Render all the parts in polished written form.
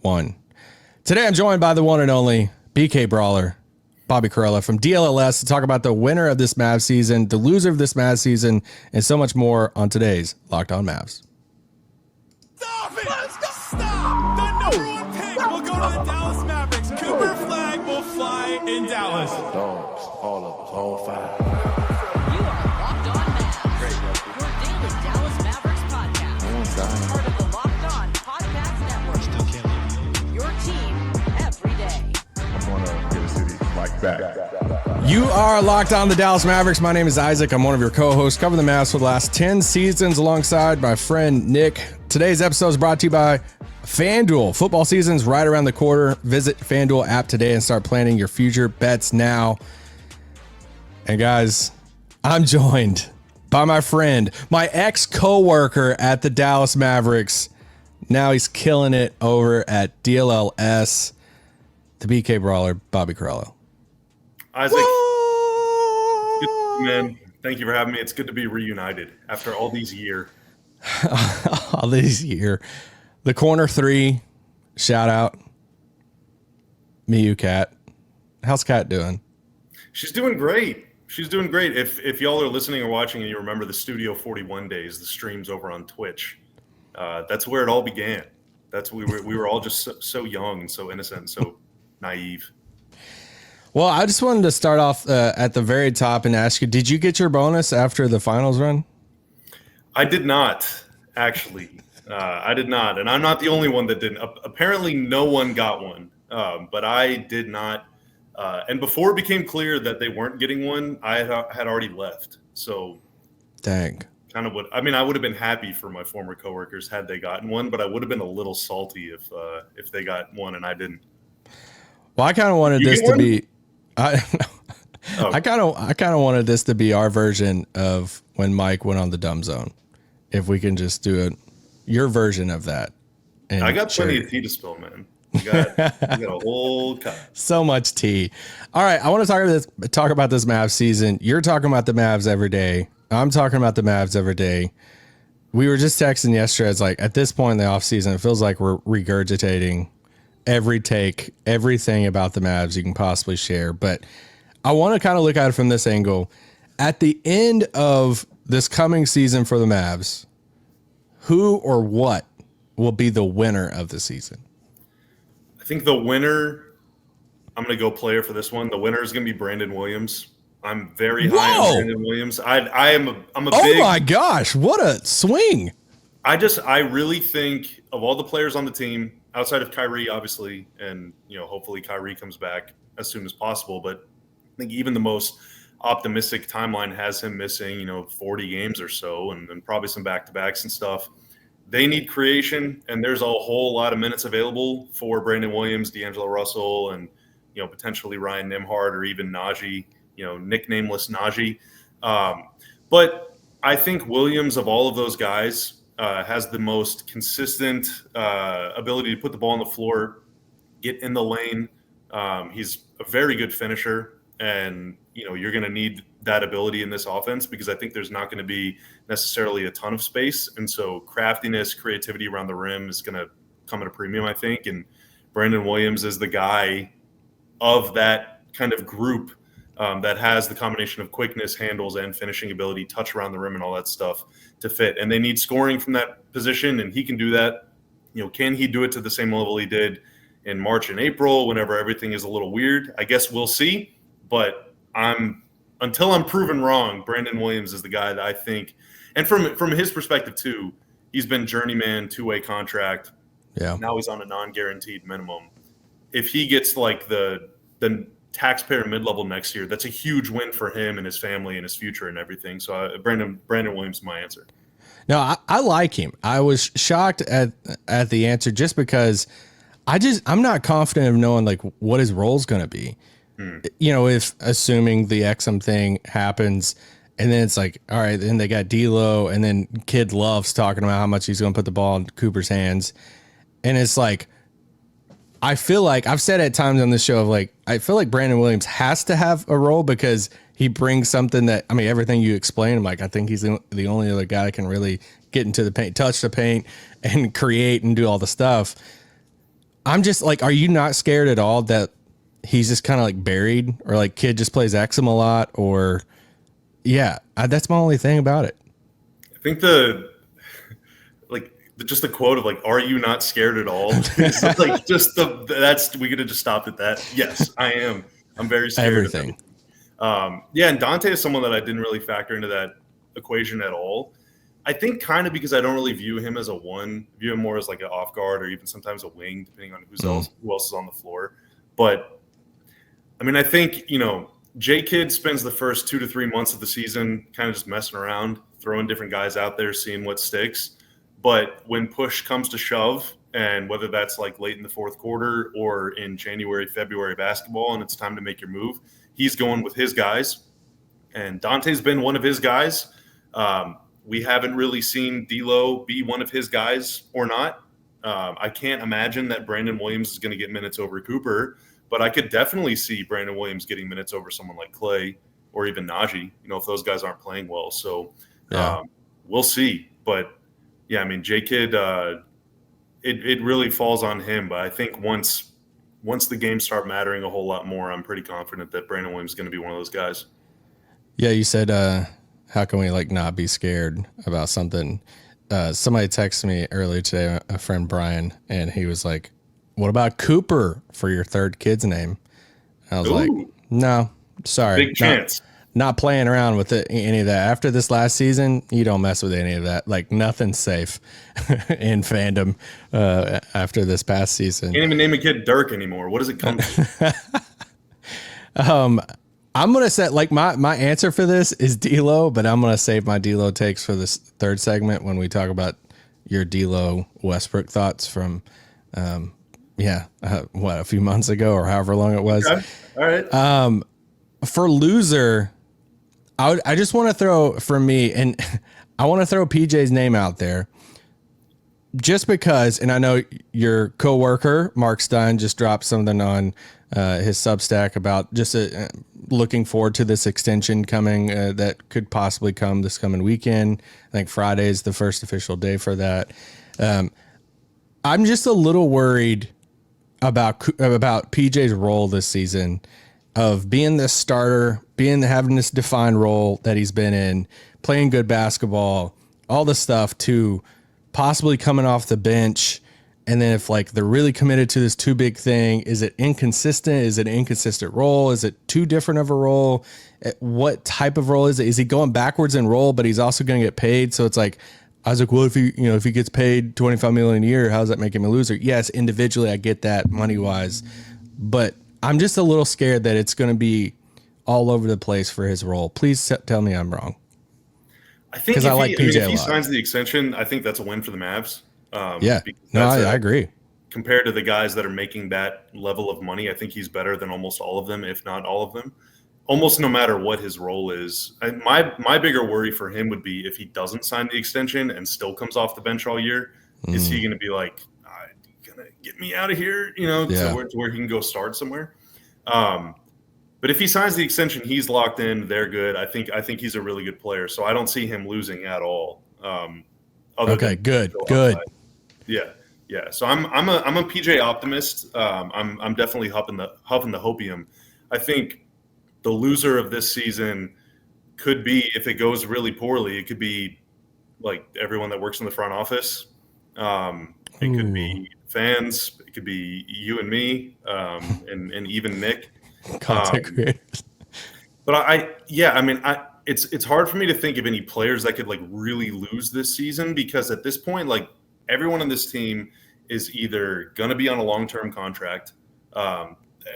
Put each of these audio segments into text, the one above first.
one. Today I'm joined by the one and only BK Brawler, Bobby Karalla from DLLS, to talk about the winner of this Mavs season, the loser of this Mavs season, and so much more on today's Locked On Mavs. Stop it! Stop! The number one pick will go to the Dallas Mavericks. Cooper Flagg will fly in Dallas. Dogs, all of us, all five. You are Locked On Mavs, your daily Dallas Mavericks podcast. Part of the Locked On Podcast Network. Your team every day. I want to get a city like that. You are locked on the Dallas Mavericks. My name is Isaac. I'm one of your co-hosts, covering the Mavs for the last 10 seasons alongside my friend Nick. Today's episode is brought to you by FanDuel. Football season's right around the corner. Visit FanDuel app today and start planning your future bets now. And guys, I'm joined by my friend, my ex-coworker at the Dallas Mavericks. Now he's killing it over at DLLS. The BK Brawler, Bobby Karalla. Isaac, good, man, thank you for having me. It's good to be reunited after all these years. All these years. The corner three, shout out. Me, you, Kat. How's Kat doing? She's doing great. She's doing great. If y'all are listening or watching and you remember the Studio 41 days, the streams over on Twitch, that's where it all began. We were all just so young and so innocent and so naive. Well, I just wanted to start off at the very top and ask you, did you get your bonus after the finals run? I did not, actually. I did not. And I'm not the only one that didn't. Apparently, no one got one, but I did not. And before it became clear that they weren't getting one, I had already left. So, dang. I would have been happy for my former coworkers had they gotten one, but I would have been a little salty if they got one and I didn't. Well, I kind of wanted this to be. I kind of wanted this to be our version of when Mike went on the dumb zone. If we can just do it, your version of that. And I got plenty of tea to spill, man. You got a whole cup. So much tea. All right, I want to talk about this Mavs season. You're talking about the Mavs every day. I'm talking about the Mavs every day. We were just texting yesterday. It's like at this point in the offseason, it feels like we're regurgitating every take, everything about the Mavs you can possibly share. But I want to kind of look at it from this angle. At the end of this coming season for the Mavs, who or what will be the winner of the season? I think the winner, I'm going to go player for this one. The winner is going to be Brandon Williams. I'm very high on Brandon Williams. I'm a big. Oh my gosh, what a swing. I really think of all the players on the team, outside of Kyrie, obviously, and hopefully Kyrie comes back as soon as possible. But I think even the most optimistic timeline has him missing, 40 games or so, and probably some back-to-backs and stuff. They need creation, and there's a whole lot of minutes available for Brandon Williams, D'Angelo Russell, and potentially Ryan Nembhard or even Najee, nicknameless Najee. But I think Williams, of all of those guys, has the most consistent ability to put the ball on the floor, get in the lane. He's a very good finisher, and you're going to need that ability in this offense because I think there's not going to be necessarily a ton of space, and so craftiness, creativity around the rim is going to come at a premium, I think. And Brandon Williams is the guy of that kind of group that has the combination of quickness, handles, and finishing ability, touch around the rim, and all that stuff to fit. And they need scoring from that position, and he can do that. Can he do it to the same level he did in March and April whenever everything is a little weird? I guess we'll see. But until I'm proven wrong, Brandon Williams is the guy that I think, and from his perspective too, he's been journeyman, two-way contract. Yeah. Now he's on a non-guaranteed minimum. If he gets like the taxpayer mid-level next year, that's a huge win for him and his family and his future and everything. So Brandon Williams is my answer. No, I like him. I was shocked at the answer just because I'm not confident of knowing like what his role is going to be. If assuming the Exum thing happens and then it's like, all right, then they got D'Lo and then Kid Love's talking about how much he's going to put the ball in Cooper's hands. And it's like, I feel like I've said at times on this show of like, I feel like Brandon Williams has to have a role because he brings something that, everything you explain, I'm like, I think he's the only other guy that can really get into the paint, touch the paint and create and do all the stuff. I'm just like, are you not scared at all that he's just kind of like buried, or like kid just plays Exum a lot, or that's my only thing about it. I think just the quote of like, "Are you not scared at all?" It's like we could have just stopped at that. Yes, I am. I'm very scared. Everything. And Dante is someone that I didn't really factor into that equation at all. I think kind of because I don't really view him as a one, view him more as like an off guard or even sometimes a wing, depending on who else is on the floor. But I mean, I think, J Kidd spends the first 2 to 3 months of the season kind of just messing around, throwing different guys out there, seeing what sticks. But when push comes to shove, and whether that's like late in the fourth quarter or in January, February basketball, and it's time to make your move, he's going with his guys. And Dante's been one of his guys. We haven't really seen D'Lo be one of his guys or not. I can't imagine that Brandon Williams is going to get minutes over Cooper, but I could definitely see Brandon Williams getting minutes over someone like Clay or even Najee, if those guys aren't playing well. So we'll see. But, yeah, I mean, J Kidd, it really falls on him. But I think once the games start mattering a whole lot more, I'm pretty confident that Brandon Williams is going to be one of those guys. Yeah, you said, how can we like not be scared about something? Somebody texted me earlier today, a friend Brian, and he was like, "What about Cooper for your third kid's name?" I was like, "No, sorry, Big chance. Not playing around with any of that. After this last season, you don't mess with any of that. Like nothing's safe in fandom after this past season. Can't even name a kid Dirk anymore. What does it come to?" I'm going to set like my answer for this is D'Lo, but I'm going to save my D'Lo takes for this third segment when we talk about your D'Lo Westbrook thoughts from, a few months ago or however long it was. Okay. All right. For loser, I just want to throw for me, and I want to throw PJ's name out there just because, and I know your coworker, Mark Stein, just dropped something on his Substack about just looking forward to this extension coming that could possibly come this coming weekend. I think Friday is the first official day for that. I'm just a little worried about PJ's role this season of being this starter, having this defined role that he's been in, playing good basketball, all the stuff, to possibly coming off the bench. And then if like they're really committed to this too big thing, is it inconsistent? Is it an inconsistent role? Is it too different of a role? What type of role is it? Is he going backwards in role, but he's also going to get paid? So it's like, I was like, well, if he gets paid $25 million a year, how does that make him a loser? Yes, individually, I get that money wise, but I'm just a little scared that it's going to be all over the place for his role. Please tell me I'm wrong. I think if he signs the extension, I think that's a win for the Mavs. I agree. Compared to the guys that are making that level of money, I think he's better than almost all of them, if not all of them, almost no matter what his role is. And my bigger worry for him would be if he doesn't sign the extension and still comes off the bench all year, is he going to be like, going to get me out of here, to where he can go start somewhere? But if he signs the extension, he's locked in. They're good. I think he's a really good player. So I don't see him losing at all. Okay, good. Yeah. So I'm a PJ optimist. I'm definitely huffing the hopium. I think the loser of this season could be, if it goes really poorly, it could be like everyone that works in the front office. It could be fans. It could be you and me, and even Nick. Content creators. But it's hard for me to think of any players that could like really lose this season, because at this point, like, everyone on this team is either going to be on a long-term contract.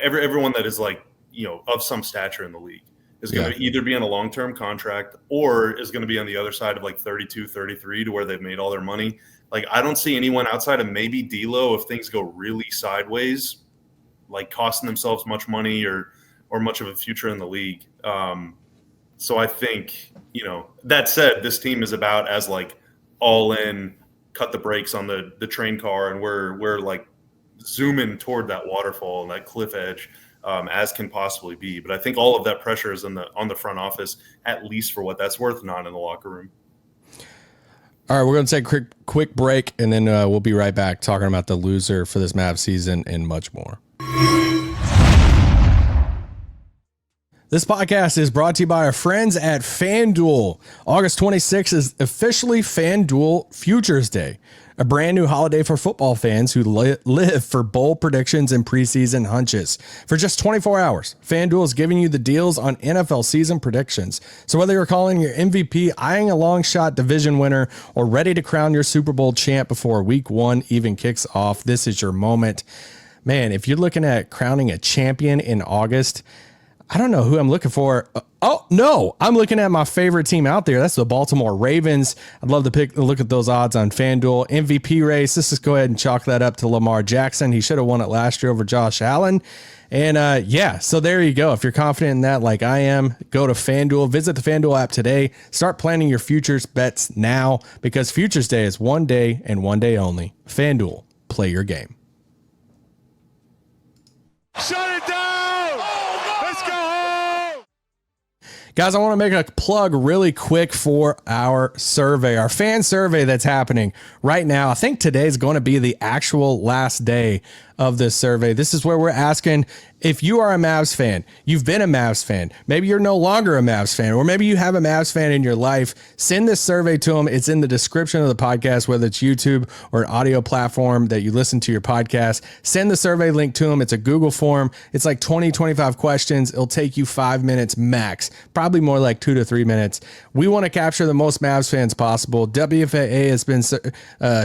Everyone that is like, of some stature in the league is going to either be on a long-term contract or is going to be on the other side of like 32, 33 to where they've made all their money. Like, I don't see anyone outside of maybe D'Lo, if things go really sideways, like costing themselves much money or much of a future in the league. So I think, that said, this team is about as like all in, cut the brakes on the train car, and we're like zooming toward that waterfall and that cliff edge as can possibly be. But I think all of that pressure is on the front office, at least for what that's worth, not in the locker room. All right, we're going to take a quick break, and then we'll be right back talking about the loser for this Mavs season and much more. This podcast is brought to you by our friends at FanDuel. August 26th is officially FanDuel Futures Day, a brand new holiday for football fans who live for bold predictions and preseason hunches. For just 24 hours, FanDuel is giving you the deals on NFL season predictions. So whether you're calling your MVP, eyeing a long shot division winner, or ready to crown your Super Bowl champ before week 1 even kicks off, this is your moment. Man, if you're looking at crowning a champion in August, I don't know who I'm looking for. Oh, no, I'm looking at my favorite team out there. That's the Baltimore Ravens. I'd love to look at those odds on FanDuel. MVP race. Let's just go ahead and chalk that up to Lamar Jackson. He should have won it last year over Josh Allen. And yeah, so there you go. If you're confident in that, like I am, go to FanDuel. Visit the FanDuel app today. Start planning your futures bets now, because Futures Day is one day and one day only. FanDuel, play your game. Shut it down! Let's go home! Guys, I want to make a plug really quick for our survey, our fan survey that's happening right now. I think today is going to be the actual last day of this survey. This is where we're asking if you are a Mavs fan, you've been a Mavs fan, maybe you're no longer a Mavs fan, or maybe you have a Mavs fan in your life, send this survey to them. It's in the description of the podcast, whether it's YouTube or an audio platform that you listen to your podcast. Send the survey link to them. It's a Google form. It's like 20, 25 questions. It'll take you 5 minutes max, probably more like 2 to 3 minutes. We want to capture the most Mavs fans possible. WFAA has been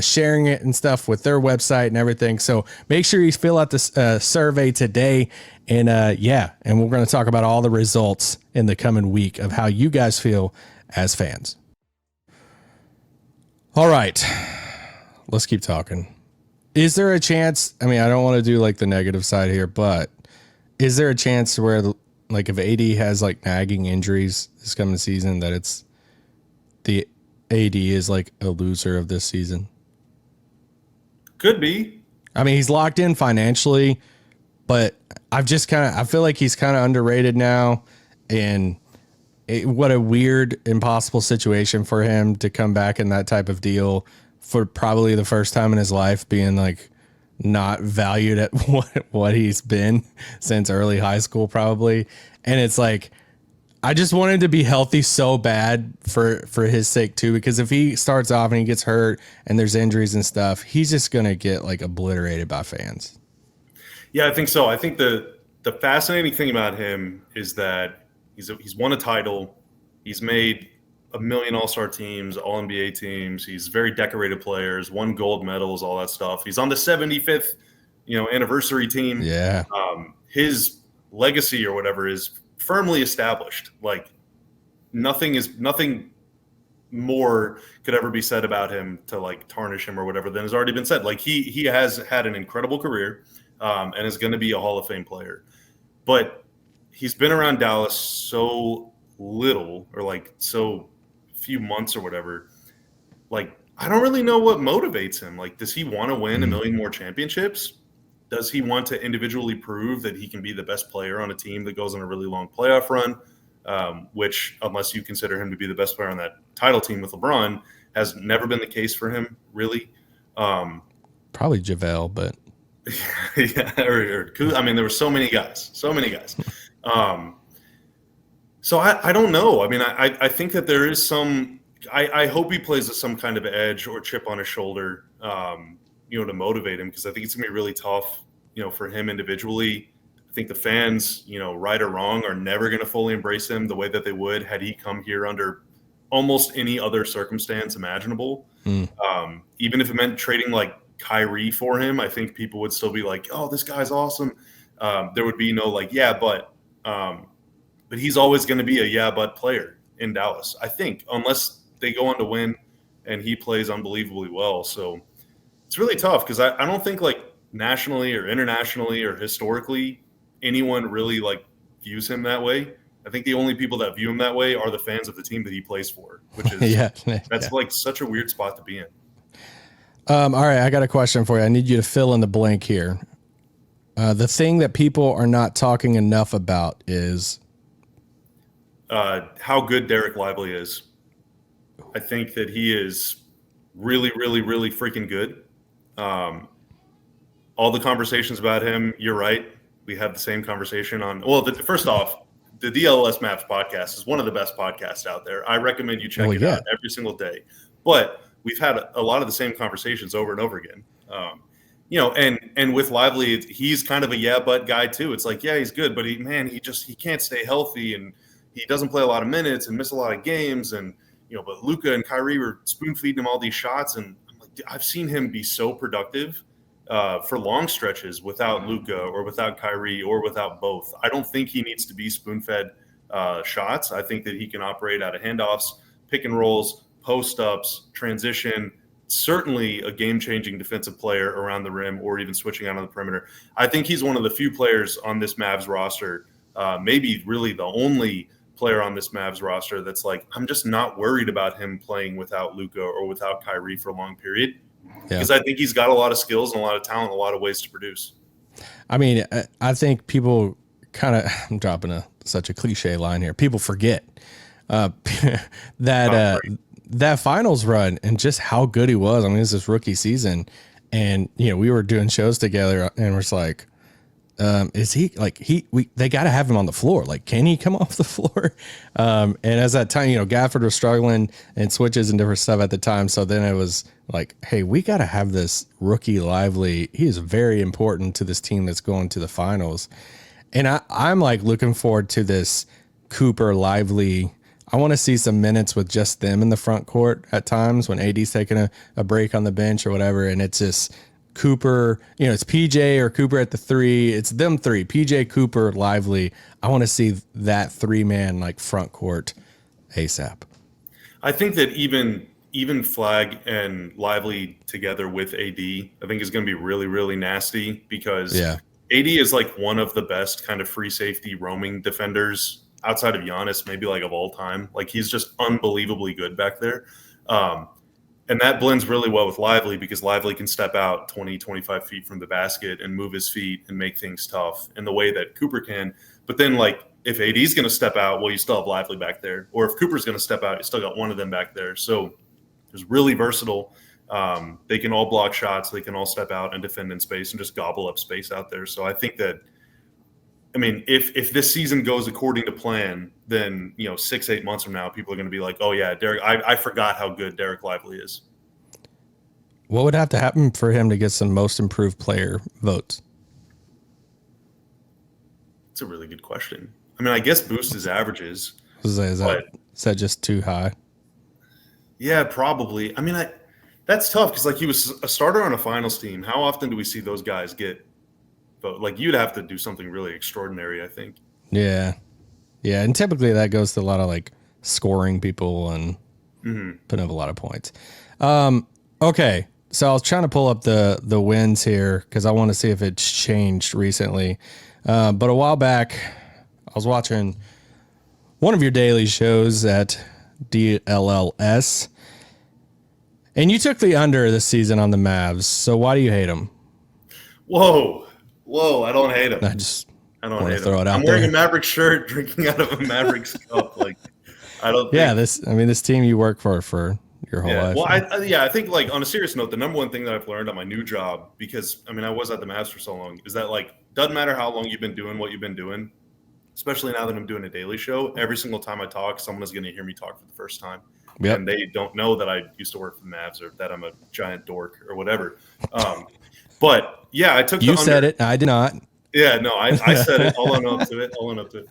sharing it and stuff with their website and everything. So make sure you fill out this survey today. And yeah, and we're going to talk about all the results in the coming week of how you guys feel as fans. All right, let's keep talking. Is there a chance? I mean, I don't want to do like the negative side here, but is there a chance where, like, if AD has like nagging injuries this coming season, that it's the AD is like a loser of this season? Could be. I mean, he's locked in financially, but I feel like he's kind of underrated now. And what a weird, impossible situation for him to come back in that type of deal for probably the first time in his life, being like not valued at what he's been since early high school, probably. And it's like, I just want him to be healthy so bad for his sake too, because if he starts off and he gets hurt and there's injuries and stuff, he's just going to get like obliterated by fans. Yeah, I think so. I think the fascinating thing about him is that he's won a title. He's made a million all-star teams, all NBA teams. He's very decorated players, won gold medals, all that stuff. He's on the 75th, anniversary team. Yeah. His legacy or whatever is firmly established. Like nothing more could ever be said about him to like tarnish him or whatever than has already been said. Like he has had an incredible career and is going to be a Hall of Fame player, but he's been around Dallas so little, or like so few months or whatever. Like, I don't really know what motivates him. Like, does he want to win a million more championships? Does he want to individually prove that he can be the best player on a team that goes on a really long playoff run? Which, unless you consider him to be the best player on that title team with LeBron, has never been the case for him, really. Probably JaVale, but yeah, I mean, there were so many guys. So I don't know. I mean, I think that there is some. I hope he plays with some kind of edge or chip on his shoulder, to motivate him, because I think it's gonna be really tough, for him individually. I think the fans, right or wrong, are never gonna fully embrace him the way that they would had he come here under almost any other circumstance imaginable. Even if it meant trading like Kyrie for him, I think people would still be like, "Oh, this guy's awesome." There would be no like, "Yeah, but he's always going to be a yeah, but player in Dallas," I think, unless they go on to win and he plays unbelievably well. So it's really tough, because I don't think like nationally or internationally or historically anyone really like views him that way. I think the only people that view him that way are the fans of the team that he plays for, which is that's like such a weird spot to be in. All right, I got a question for you. I need you to fill in the blank here. The thing that people are not talking enough about is how good Dereck Lively is. I think that he is really, really, really freaking good. All the conversations about him, you're right. We have the same conversation on. Well, first off, the DLLS Mavs podcast is one of the best podcasts out there. I recommend you check it out every single day. But we've had a lot of the same conversations over and over again. And with Lively, he's kind of a but guy too. It's like, yeah, he's good, but he can't stay healthy, and he doesn't play a lot of minutes and miss a lot of games. And but Luka and Kyrie were spoon feeding him all these shots, and I'm like, I've seen him be so productive for long stretches without Luka or without Kyrie or without both. I don't think he needs to be spoon fed shots. I think that he can operate out of handoffs, pick and rolls, post ups, transition. Certainly a game-changing defensive player around the rim or even switching out on the perimeter. I think he's one of the few players on this Mavs roster, maybe really the only player on this Mavs roster that's like, I'm just not worried about him playing without Luka or without Kyrie for a long period, because I think he's got a lot of skills and a lot of talent, a lot of ways to produce. I mean, I think people kind of, I'm dropping such a cliche line here. People forget that finals run and just how good he was. I mean, this is his rookie season, and we were doing shows together, and we're just like, is he like they got to have him on the floor? Like, can he come off the floor? And as that time, Gafford was struggling and switches and different stuff at the time. So then it was like, hey, we got to have this rookie Lively. He is very important to this team that's going to the finals. And I'm like looking forward to this Cooper Lively. I want to see some minutes with just them in the front court at times when AD's taking a break on the bench or whatever. And it's just Cooper, it's PJ or Cooper at the three. It's them three, PJ, Cooper, Lively. I want to see that 3-man like front court ASAP. I think that even Flagg and Lively together with AD, I think is going to be really, really nasty, because AD is like one of the best kind of free safety roaming defenders outside of Giannis, maybe like of all time. Like, he's just unbelievably good back there. And that blends really well with Lively, because Lively can step out 20, 25 feet from the basket and move his feet and make things tough in the way that Cooper can. But then, like, if AD's going to step out, well, you still have Lively back there. Or if Cooper's going to step out, you still got one of them back there. So it's really versatile. They can all block shots. They can all step out and defend in space and just gobble up space out there. So I think that, I mean, if this season goes according to plan, then 6-8 months from now, people are going to be like, "Oh yeah, Derek, I forgot how good Dereck Lively is." What would have to happen for him to get some most improved player votes? It's a really good question. I mean, I guess boost his averages. Is that just too high? Yeah, probably. I mean, that's tough, because like, he was a starter on a finals team. How often do we see those guys get? But like, you'd have to do something really extraordinary, I think. Yeah. And typically that goes to a lot of like scoring people and putting up a lot of points. Okay. So I was trying to pull up the wins here, because I want to see if it's changed recently. But a while back, I was watching one of your daily shows at DLLS, and you took the under this season on the Mavs. So why do you hate them? Whoa, I don't hate him. I don't hate him. I'm wearing a Mavericks shirt, drinking out of a Mavericks cup. Like, I don't think. Yeah, this team you work for your whole life. Well, I think, like, on a serious note, the number one thing that I've learned on my new job, because I mean, I was at the Mavs for so long, is that, like, doesn't matter how long you've been doing what you've been doing, especially now that I'm doing a daily show, every single time I talk, someone is going to hear me talk for the first time. Yep. And they don't know that I used to work for the Mavs, or that I'm a giant dork or whatever. But yeah, I took the under. You said it. I did not. Yeah, no, I said it. I'll own up to it.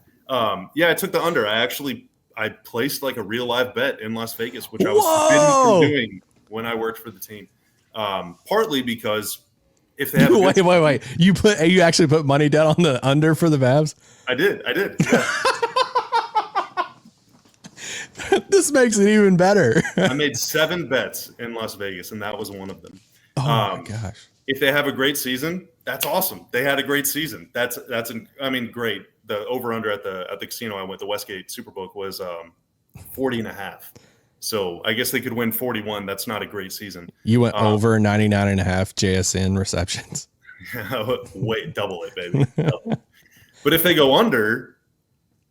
Yeah, I took the under. I placed like a real live bet in Las Vegas, which I was forbidden from doing when I worked for the team. Partly because if they have wait. You actually put money down on the under for the Mavs? I did. Yeah. This makes it even better. I made 7 bets in Las Vegas, and that was one of them. Oh my gosh. If they have a great season, that's awesome. They had a great season. That's great. The over under at the casino I went, the Westgate Superbook, was 40.5. So I guess they could win 41. That's not a great season. You went over 99.5 JSN receptions. Wait, double it, baby. Double. But if they go under,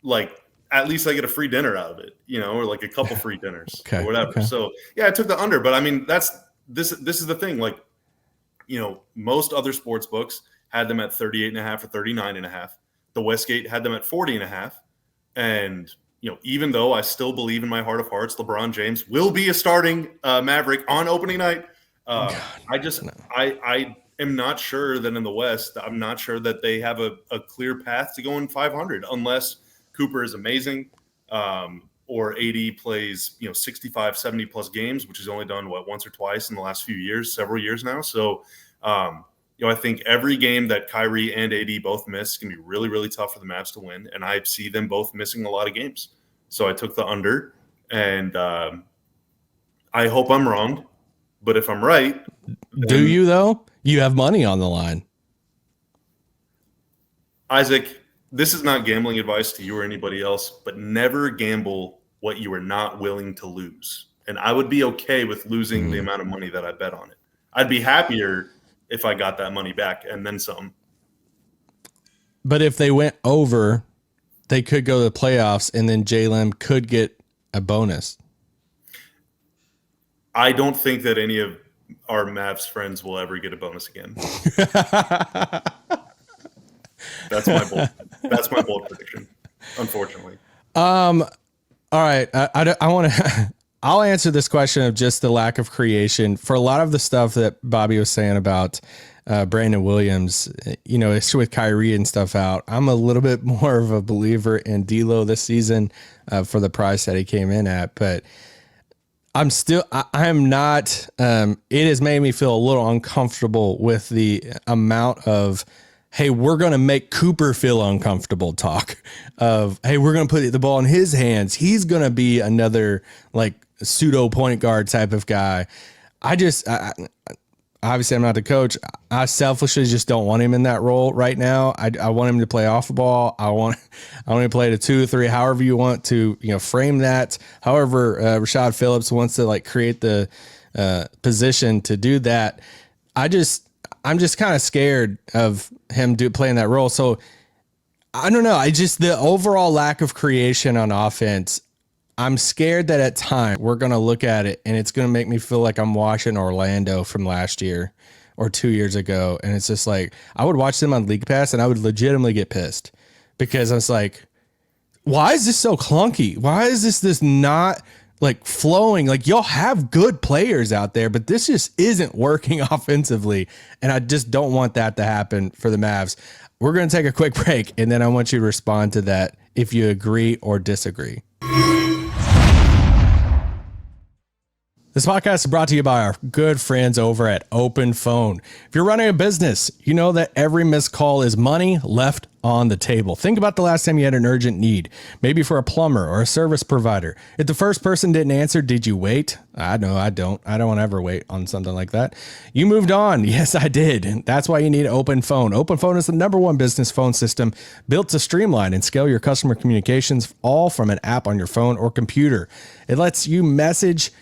like, at least I get a free dinner out of it, or like a couple free dinners or whatever. Okay. So yeah, I took the under, but I mean, that's this is the thing. Like, most other sports books had them at 38.5 or 39.5. The Westgate had them at 40.5. And, even though I still believe in my heart of hearts, LeBron James will be a starting Maverick on opening night. I am not sure that in the West, I'm not sure that they have a clear path to going 500 unless Cooper is amazing or AD plays, 65, 70 plus games, which he's only done once or twice in the last few years, several years now. So, I think every game that Kyrie and AD both miss is going to be really, really tough for the Mavs to win. And I see them both missing a lot of games. So I took the under, and I hope I'm wrong. But if I'm right. Do you, though? You have money on the line. Isaac, this is not gambling advice to you or anybody else, but never gamble what you are not willing to lose. And I would be okay with losing the amount of money that I bet on it. I'd be happier if I got that money back and then some. But if they went over, they could go to the playoffs, and then Jalen could get a bonus. I don't think that any of our Mavs friends will ever get a bonus again. That's my bold prediction, unfortunately. All right. I want to. I'll answer this question of just the lack of creation for a lot of the stuff that Bobby was saying about Brandon Williams. It's with Kyrie and stuff out. I'm a little bit more of a believer in D'Lo this season for the price that he came in at, but I am not. It has made me feel a little uncomfortable with the amount of, hey, we're going to make Cooper feel uncomfortable talk of, hey, we're going to put the ball in his hands. He's going to be another like pseudo point guard type of guy. Obviously I'm not the coach. I selfishly just don't want him in that role right now. I want him to play off the ball. I want him to play to 2, 3, however you want to, frame that. However, Rashad Phillips wants to like create the position to do that. I'm just kind of scared of him playing that role. So I don't know. The overall lack of creation on offense, I'm scared that at times we're going to look at it and it's going to make me feel like I'm watching Orlando from last year or 2 years ago. And it's just like, I would watch them on League Pass and I would legitimately get pissed because I was like, why is this so clunky? Why is this not like flowing? Like, y'all have good players out there, but this just isn't working offensively. And I just don't want that to happen for the Mavs. We're going to take a quick break and then I want you to respond to that if you agree or disagree. This podcast is brought to you by our good friends over at Open Phone. If you're running a business, you know that every missed call is money left on the table. Think about the last time you had an urgent need, maybe for a plumber or a service provider. If the first person didn't answer, did you wait? I know I don't. I don't ever wait on something like that. You moved on. Yes, I did. And that's why you need Open Phone. Open Phone is the #1 business phone system built to streamline and scale your customer communications, all from an app on your phone or computer. It lets you manage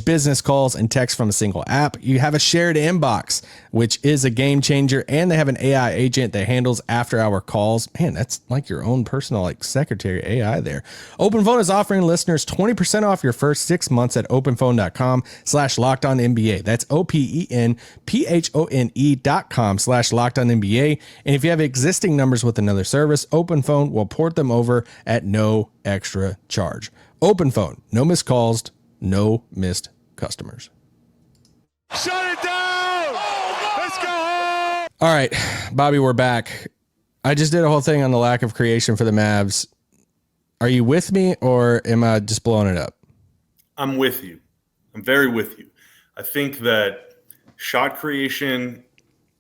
business calls and text from a single app. You have a shared inbox, which is a game changer, and they have an AI agent that handles after-hour calls. Man, that's like your own personal secretary AI there. OpenPhone is offering listeners 20% off your first 6 months at openphone.com/LockedOnNBA. That's OpenPhone.com/LockedOnNBA. And if you have existing numbers with another service, OpenPhone will port them over at no extra charge. OpenPhone, no missed calls, no missed customers. Shut it down! Let's go home! All right, Bobby, we're back. I just did a whole thing on the lack of creation for the Mavs. Are you with me or am I just blowing it up? I'm with you. I'm very with you. I think that shot creation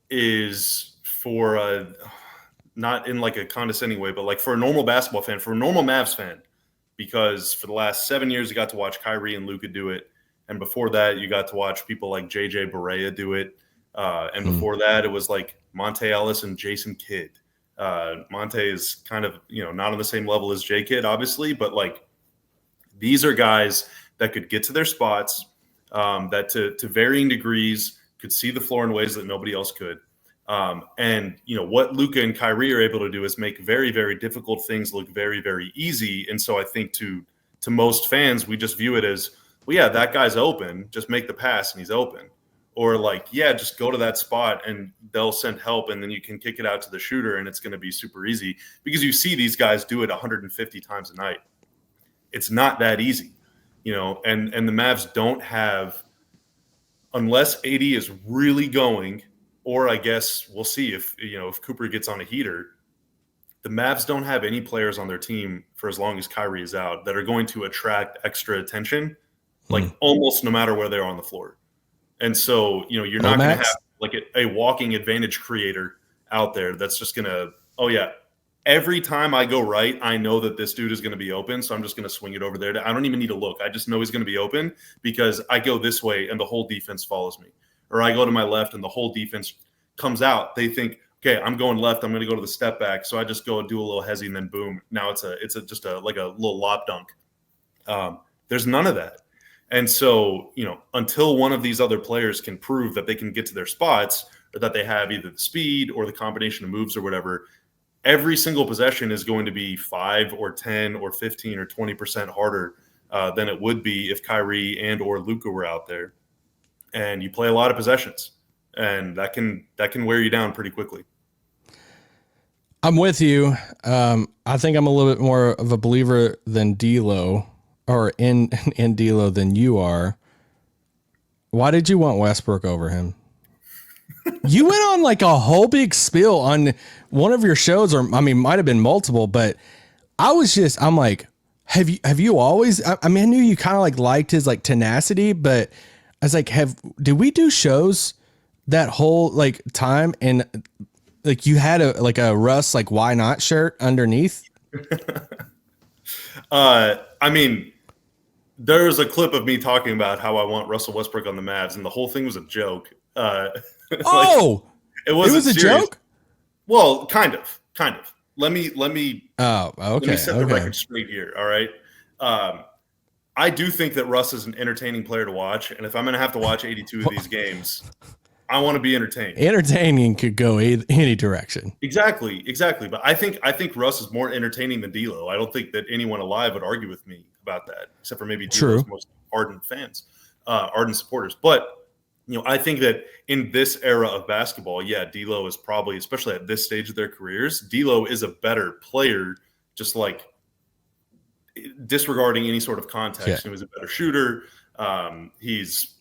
is for not in like a condescending way, but like for a normal basketball fan, for a normal Mavs fan, because for the last 7 years, you got to watch Kyrie and Luka do it. And before that, you got to watch people like JJ Barea do it. And before that, it was like Monte Ellis and Jason Kidd. Monte is kind of, not on the same level as J Kidd, obviously, but like these are guys that could get to their spots, that to varying degrees could see the floor in ways that nobody else could. And what Luka and Kyrie are able to do is make very, very difficult things look very, very easy. And so I think to most fans, we just view it as, well, yeah, that guy's open. Just make the pass and he's open. Or like, yeah, just go to that spot and they'll send help and then you can kick it out to the shooter and it's going to be super easy because you see these guys do it 150 times a night. It's not that easy, and the Mavs don't have, unless AD is really going, or I guess we'll see if Cooper gets on a heater. The Mavs don't have any players on their team for as long as Kyrie is out that are going to attract extra attention, like almost no matter where they're on the floor. And so, you're not going to have like a walking advantage creator out there that's just going to, oh, yeah, every time I go right, I know that this dude is going to be open. So I'm just going to swing it over there. I don't even need to look. I just know he's going to be open because I go this way and the whole defense follows me. Or I go to my left and the whole defense comes out. They think, okay, I'm going left. I'm going to go to the step back. So I just go and do a little hezzy and then boom. Now it's just a little lob dunk. There's none of that. And so, until one of these other players can prove that they can get to their spots or that they have either the speed or the combination of moves or whatever, every single possession is going to be 5 or 10 or 15 or 20% harder than it would be if Kyrie and or Luka were out there. And you play a lot of possessions, and that can wear you down pretty quickly. I'm with you. I think I'm a little bit more of a believer than D'Lo, or in D'Lo than you are. Why did you want Westbrook over him? You went on like a whole big spiel on one of your shows, or might have been multiple, but I'm like, have you always, I knew you kind of like liked his like tenacity, but I was like, did we do shows that whole like time and like you had a Russ, like why not shirt underneath? There was a clip of me talking about how I want Russell Westbrook on the Mavs, and the whole thing was a joke. It was a joke? Well, kind of. Let me set the record straight here. All right. I do think that Russ is an entertaining player to watch, and if I'm going to have to watch 82 of these games, I want to be entertained. Entertaining could go any direction. Exactly. But I think Russ is more entertaining than D'Lo. I don't think that anyone alive would argue with me about that, except for maybe D'Lo's most ardent fans, ardent supporters. But I think that in this era of basketball, yeah, D'Lo is probably, especially at this stage of their careers, D'Lo is a better player, just like disregarding any sort of context. Yeah. He was a better shooter. He's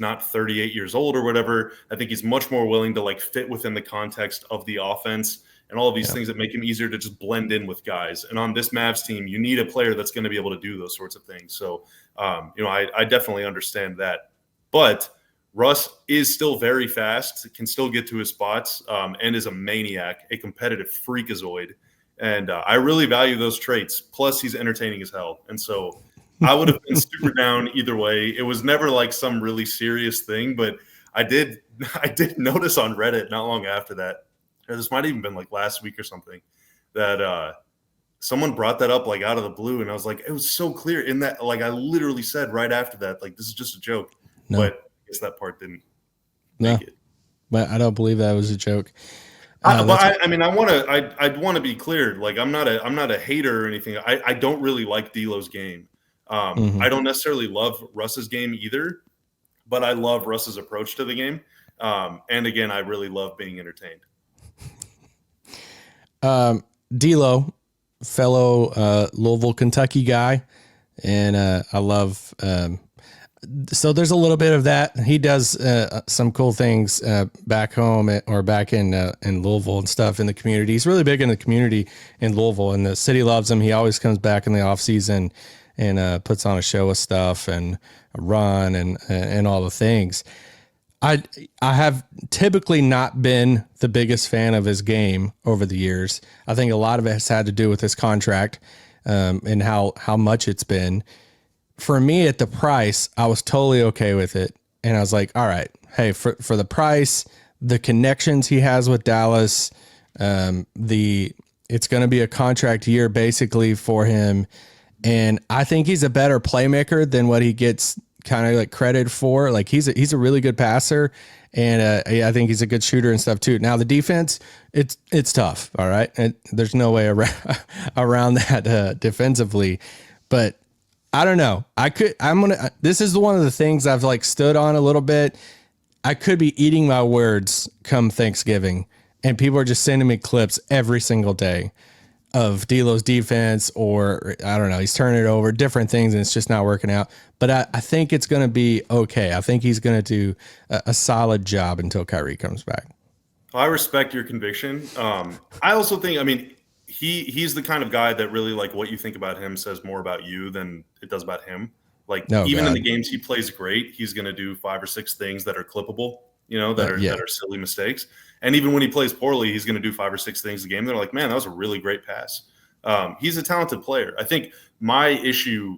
not 38 years old or whatever. I think he's much more willing to like fit within the context of the offense and all of these things that make him easier to just blend in with guys. And on this Mavs team, you need a player that's going to be able to do those sorts of things. So, I definitely understand that. But Russ is still very fast, can still get to his spots, and is a maniac, a competitive freakazoid. And I really value those traits. Plus, he's entertaining as hell. And so I would have been super down either way. It was never like some really serious thing, but I did notice on Reddit not long after that, or this might have even been like last week or something, that someone brought that up like out of the blue. And I was like, it was so clear in that, like I literally said right after that, like, this is just a joke. No. But I guess that part didn't make it. But I don't believe that was a joke. I want to be clear. Like, I'm not a hater or anything. I don't really like D'Lo's game. I don't necessarily love Russ's game either, but I love Russ's approach to the game. And again, I really love being entertained. D'Lo, fellow Louisville, Kentucky guy, and I love. So there's a little bit of that. He does some cool things back home or back in Louisville and stuff in the community. He's really big in the community in Louisville, and the city loves him. He always comes back in the off season and puts on a show of stuff and a run and all the things. I have typically not been the biggest fan of his game over the years. I think a lot of it has had to do with his contract and how much it's been. For me, at the price, I was totally okay with it. And I was like, all right, hey, for the price, the connections he has with Dallas, it's going to be a contract year basically for him. And I think he's a better playmaker than what he gets kind of like credit for. Like he's a really good passer, and I think he's a good shooter and stuff too. Now the defense, it's tough. All right, and there's no way around that defensively, but I don't know. This is one of the things I've like stood on a little bit. I could be eating my words come Thanksgiving, and people are just sending me clips every single day of D'Lo's defense, or I don't know, he's turning it over, different things, and it's just not working out. But I think it's going to be okay. I think he's going to do a solid job until Kyrie comes back. I respect your conviction. I also think, I mean, he's the kind of guy that really, like, what you think about him says more about you than it does about him. Like, even in the games he plays great, he's going to do 5 or 6 things that are clippable, that are silly mistakes. And even when he plays poorly, he's going to do 5 or 6 things a game. They're like, man, that was a really great pass. He's a talented player. I think my issue,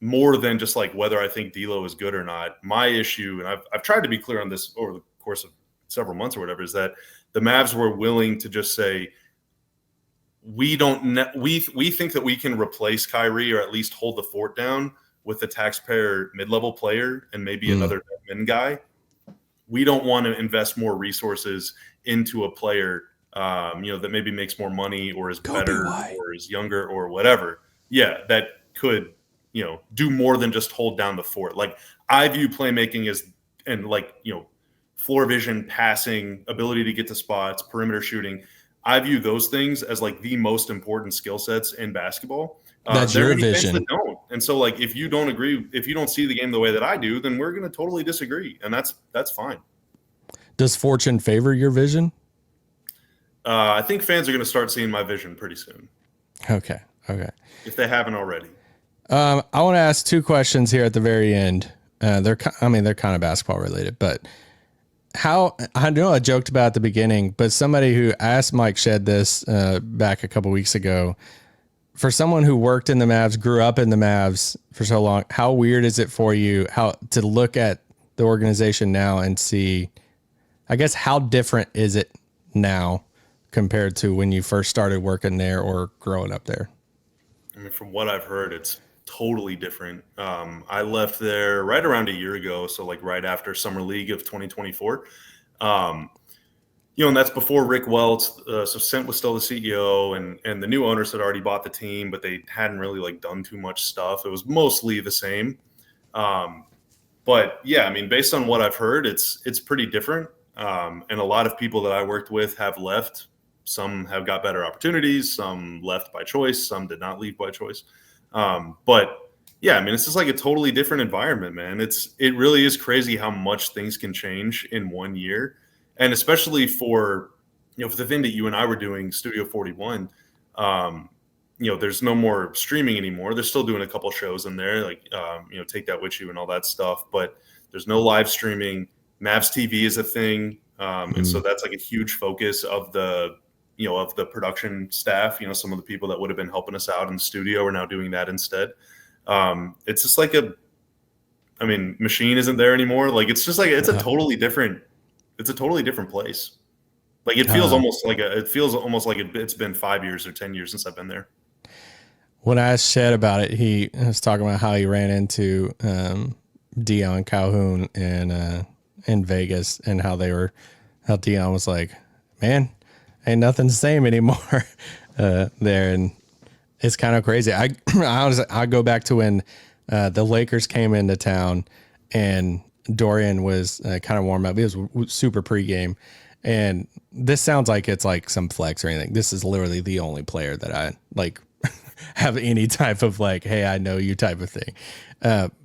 more than just like whether I think D'Lo is good or not, my issue, and I've tried to be clear on this over the course of several months or whatever, is that the Mavs were willing to just say, we think that we can replace Kyrie, or at least hold the fort down with a taxpayer mid-level player and maybe another min guy. We don't want to invest more resources into a player, that maybe makes more money or is better or is younger or whatever. Yeah, that could, do more than just hold down the fort. Like, I view playmaking as, and like, floor vision, passing, ability to get to spots, perimeter shooting. I view those things as like the most important skill sets in basketball. That's your vision. That don't. And so, like, if you don't agree, if you don't see the game the way that I do, then we're going to totally disagree, and that's fine. Does fortune favor your vision? I think fans are going to start seeing my vision pretty soon. Okay. If they haven't already. I want to ask 2 questions here at the very end. They're kind of basketball related, but I know I joked about at the beginning, but somebody who asked Mike Shed this back a couple weeks ago, for someone who worked in the Mavs, grew up in the Mavs for so long, how weird is it for you to look at the organization now and see, I guess, how different is it now compared to when you first started working there or growing up there? I mean, from what I've heard, it's totally different. I left there right around a year ago, so like right after Summer League of 2024. And that's before Rick Welts. So Sent was still the CEO, and the new owners had already bought the team, but they hadn't really like done too much stuff. It was mostly the same. But yeah, I mean, based on what I've heard, it's pretty different. And a lot of people that I worked with have left. Some have got better opportunities. Some left by choice. Some did not leave by choice. But yeah, I mean, it's just like a totally different environment, man. It really is crazy how much things can change in 1 year. And especially for the thing that you and I were doing, Studio 41, there's no more streaming anymore. They're still doing a couple shows in there, like, Take That With You and all that stuff, but there's no live streaming. Mavs TV is a thing. And so that's like a huge focus of the production staff. Some of the people that would have been helping us out in the studio are now doing that instead. It's just like Machine isn't there anymore. Like, it's just like, it's a totally different place. Like, it feels almost like it's been 5 years or 10 years since I've been there. When I asked Shed about it, he was talking about how he ran into Dion Calhoun in Vegas, and how Dion was like, man, ain't nothing the same anymore there. And it's kind of crazy. I go back to when the Lakers came into town, and Dorian was kind of warm up. He was super pregame. And this sounds like it's like some flex or anything. This is literally the only player that I like have any type of like, hey, I know you type of thing.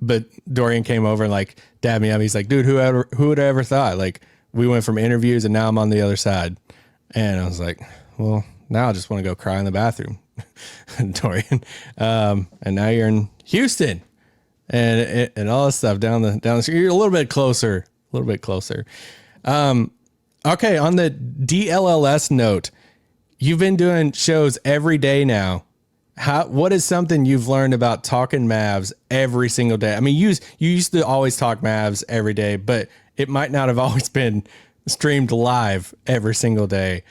But Dorian came over and like dabbed me up. He's like, dude, who would have ever thought? Like, we went from interviews and now I'm on the other side. And I was like, well, now I just want to go cry in the bathroom, Dorian. And now you're in Houston and all this stuff down the street. You're a little bit closer. Okay, on the DLLS note, you've been doing shows every day now. What is something you've learned about talking Mavs every single day? I mean, you used to always talk Mavs every day, but it might not have always been streamed live every single day.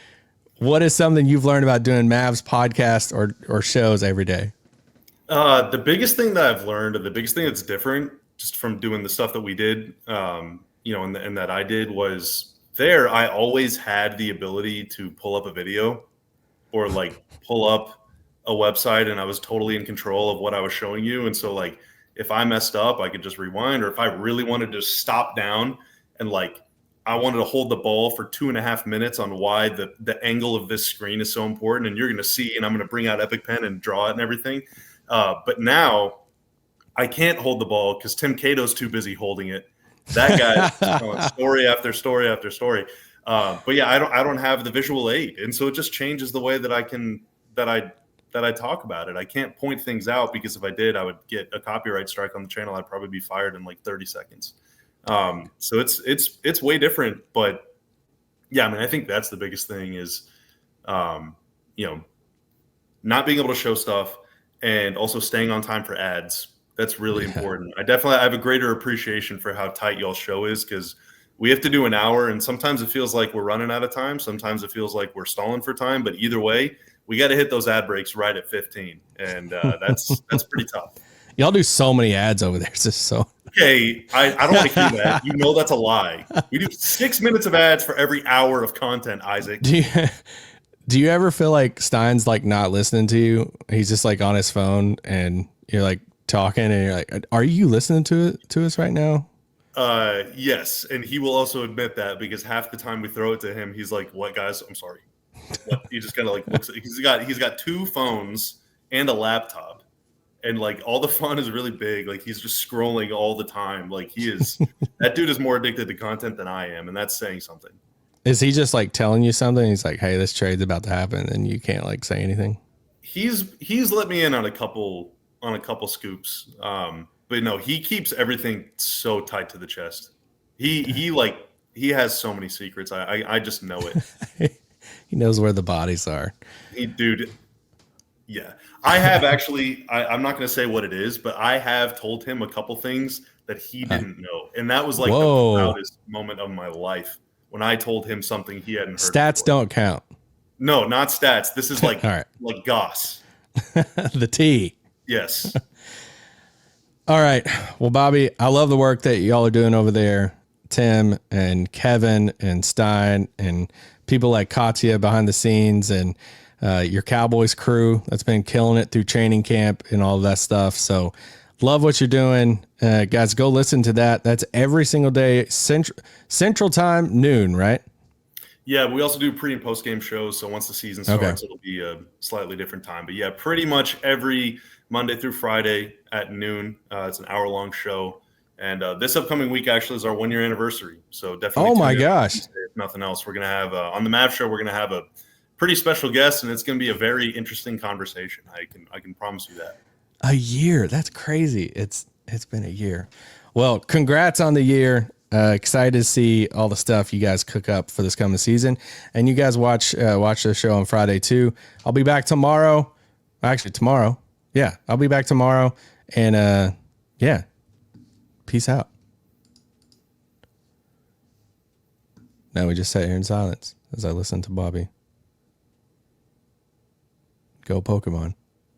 What is something you've learned about doing Mavs podcasts or shows every day? The biggest thing that I've learned, and the biggest thing that's different just from doing the stuff that we did, and that I did, was there, I always had the ability to pull up a video or like pull up a website and I was totally in control of what I was showing you. And so like if I messed up, I could just rewind, or if I really wanted to stop down and like I wanted to hold the ball for 2.5 minutes on why the angle of this screen is so important, and you're going to see, and I'm going to bring out Epic Pen and draw it and everything. But now I can't hold the ball because Tim Cato's too busy holding it. That guy's telling story after story after story. But yeah, I don't have the visual aid, and so it just changes the way that I talk about it. I can't point things out because if I did, I would get a copyright strike on the channel. I'd probably be fired in like 30 seconds. So it's way different, but yeah, I mean, I think that's the biggest thing is, you know, not being able to show stuff and also staying on time for ads. That's really important. I have a greater appreciation for how tight y'all's show is, because we have to do an hour, and sometimes it feels like we're running out of time. Sometimes it feels like we're stalling for time, but either way, we got to hit those ad breaks right at 15. And that's pretty tough. Y'all do so many ads over there. It's just so. Okay, I don't want to hear that. You know that's a lie. We do 6 minutes of ads for every hour of content, Isaac. Do you ever feel like Stein's like not listening to you? He's just like on his phone and you're like talking and you're like, are you listening to us right now? Yes, and he will also admit that, because half the time we throw it to him, he's like, "What, guys? I'm sorry." What? He just kind of like looks at, he's got 2 phones and a laptop, and like all the font is really big. Like he's just scrolling all the time. Like that dude is more addicted to content than I am, and that's saying something. Is he just like telling you something? He's like, "Hey, this trade's about to happen," and you can't like say anything. He's let me in on a couple scoops. But no, he keeps everything so tight to the chest. He has so many secrets. I just know it. He knows where the bodies are. Dude, yeah. I have actually, I'm not going to say what it is, but I have told him a couple things that he didn't know. And that was like the proudest moment of my life, when I told him something he hadn't heard. Stats before. Don't count. No, not stats. This is like, like goss. The T. Yes. All right. Well, Bobby, I love the work that y'all are doing over there. Tim and Kevin and Stein and people like Katya behind the scenes, and your Cowboys crew that's been killing it through training camp and all of that stuff. So love what you're doing. Guys, go listen to that. That's every single day, Central Time, noon, right? Yeah, we also do pre and post game shows. So once the season starts, it'll be a slightly different time. But yeah, pretty much every Monday through Friday at noon. It's an hour-long show. And this upcoming week actually is our 1-year anniversary. So definitely. Oh my gosh! If nothing else, we're gonna have on the Mavs show. We're gonna have a pretty special guest, and it's gonna be a very interesting conversation. I can promise you that. A year? That's crazy. It's been a year. Well, congrats on the year. Excited to see all the stuff you guys cook up for this coming season, and you guys watch the show on Friday too. I'll be back tomorrow. Actually, tomorrow. Yeah, I'll be back tomorrow, and yeah. Peace out. Now we just sat here in silence as I listened to Bobby. Go Pokemon.